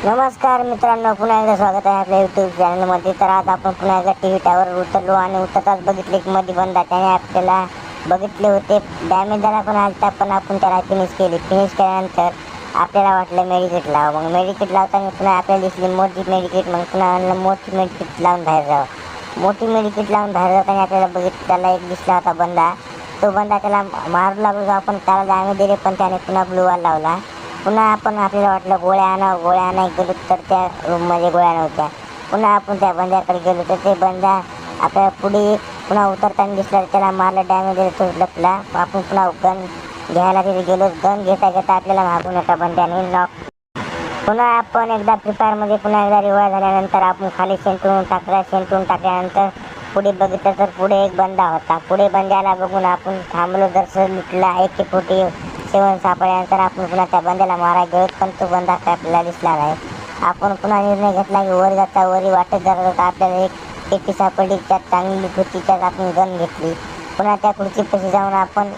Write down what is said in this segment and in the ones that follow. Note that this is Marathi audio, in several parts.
नमस्कार मित्रांनो, पुन्हा एकदा स्वागत आहे आपल्या यूट्यूब चॅनलमध्ये. तर आज आपण पुन्हा एकदा टी व्ही टावर उतरलो आणि उतरताच बघितले की मध्ये बंदा त्याने आपल्याला बघितले होते. डॅमेज झाला पण आलता, पण आपण त्याला फिनिश केल्यानंतर आपल्याला वाटलं मेडिकेट लावा. मग मेडिकेट लावताना पुन्हा आपल्याला दिसली मोठी मेडिकेट. मग पुन्हा आणलं मोठी मेडिकेट लावून बाहेर जावं. मोठी मेडिकेट लावून बाहेर जाताना आपल्याला त्याला एक दिसला होता बंदा. तो बंदा त्याला मारू लागलो. आपण त्याला डॅमेज दिले, पण त्याने पुन्हा ब्लू वॉल लावला. पुन्हा आपल्याला वाटलं गोळ्या आणाय गेलो, तर त्या रूममध्ये गोळ्या नव्हत्या. पुन्हा आपण त्या बंद्याकडे गेलो, तर ते बंदा आपल्याला पुढे पुन्हा उतरताना दिसला. त्याला मारलं, डॅमेज दिलं, तो लपला. आपण पुन्हा गन घ्यायला तिथे गेलो. गन घेता आपल्याला मागून एका बंद्याने नॉक. पुन्हा आपण एकदा फ्री फायरमध्ये पुन्हा एकदा रिवाय झाल्यानंतर आपण खाली सेंटून टाकल्यानंतर पुढे बघितलं, तर पुढे एक बंदा होता. पुढे बंद्याला बघून आपण थांबलो. जर लुटला AK-47 सापडल्यानंतर आपण पुन्हा त्या बंद्याला मारायला गेलो, पण तो बंदा काय आपल्याला दिसला नाही. आपण पुन्हा निर्णय घेतला की वर जाता वरी वाटत जात होता. आपल्याला एक पेटी सापडली, त्यात चांगली होती, त्यात आपण गन घेतली. पुन्हा त्या खुर्चीपाशी जाऊन आपण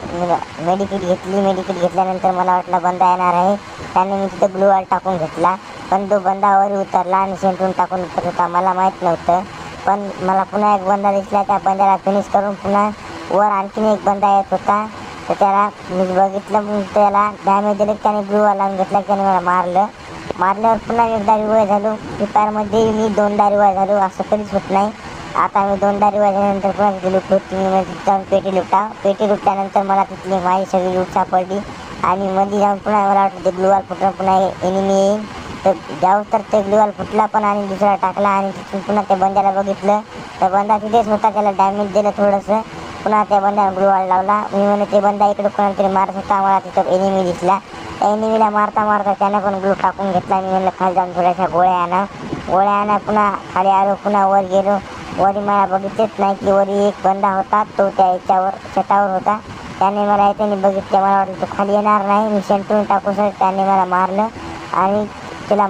मेडिकेट घेतल्यानंतर मला वाटलं बंदा येणार आहे. त्याने मी तिथं ब्लू वॉल टाकून घेतला, पण तो बंदा वर उतरला आणि सेंटून टाकून उतरत होता. मला माहीत नव्हतं, पण मला पुन्हा एक बंदा दिसला. त्या बंद्याला फिनिश करून पुन्हा वर आणखीन एक बंदा येत होता. तर त्याला मी बघितलं, मग त्याला डॅमेज दिले. त्याने ब्लू वॉल लावून घेतला. त्याने मला मारल्यावर पुन्हा एकदा रिवाय झालो. फ्री फायरमध्ये मी 2दा रिवाय झालो, असं कधीच होत नाही. आता मी 2दा रिवाय झाल्यानंतर पुन्हा तिथे लूट होती. मी जाऊन पेटी लुटल्यानंतर मला तिथली माझी सगळी लूट सापडली. आणि मध्ये जाऊन पुन्हा मला वाटलं ते ग्लू वॉल फुटलं, पुन्हा एनिमी येईल. तर जाऊ तर ते ग्लू वॉल फुटला पण, आणि दुसरा टाकला. आणि तिथून पुन्हा त्या बंद्याला बघितलं, तर बंदा तिथेच होता. त्याला डॅमेज दिलं थोडंसं. पुन्हा त्या बंद्याला ग्लू वॉल लावला. मी म्हणे ते बंदा इकडे कोणाला तरी मारत होता. मला तिथं एनिमी दिसला. त्या एनिमीला मारता त्याने पण ग्लू टाकून घेतला. मी म्हणलं खाली जाऊन थोड्याशा गोळ्या आणा. पुन्हा खाली आलो. पुन्हा वर गेलो. वरी मला बघितलेच नाही की वरी एक बंदा होता. तो त्या याच्यावर छतावर होता. त्याने मला बघितलं. मला वाटलं तो खाली येणार नाही. मी सेंटून टाकू सर. त्याने मला मारलं आणि त्याला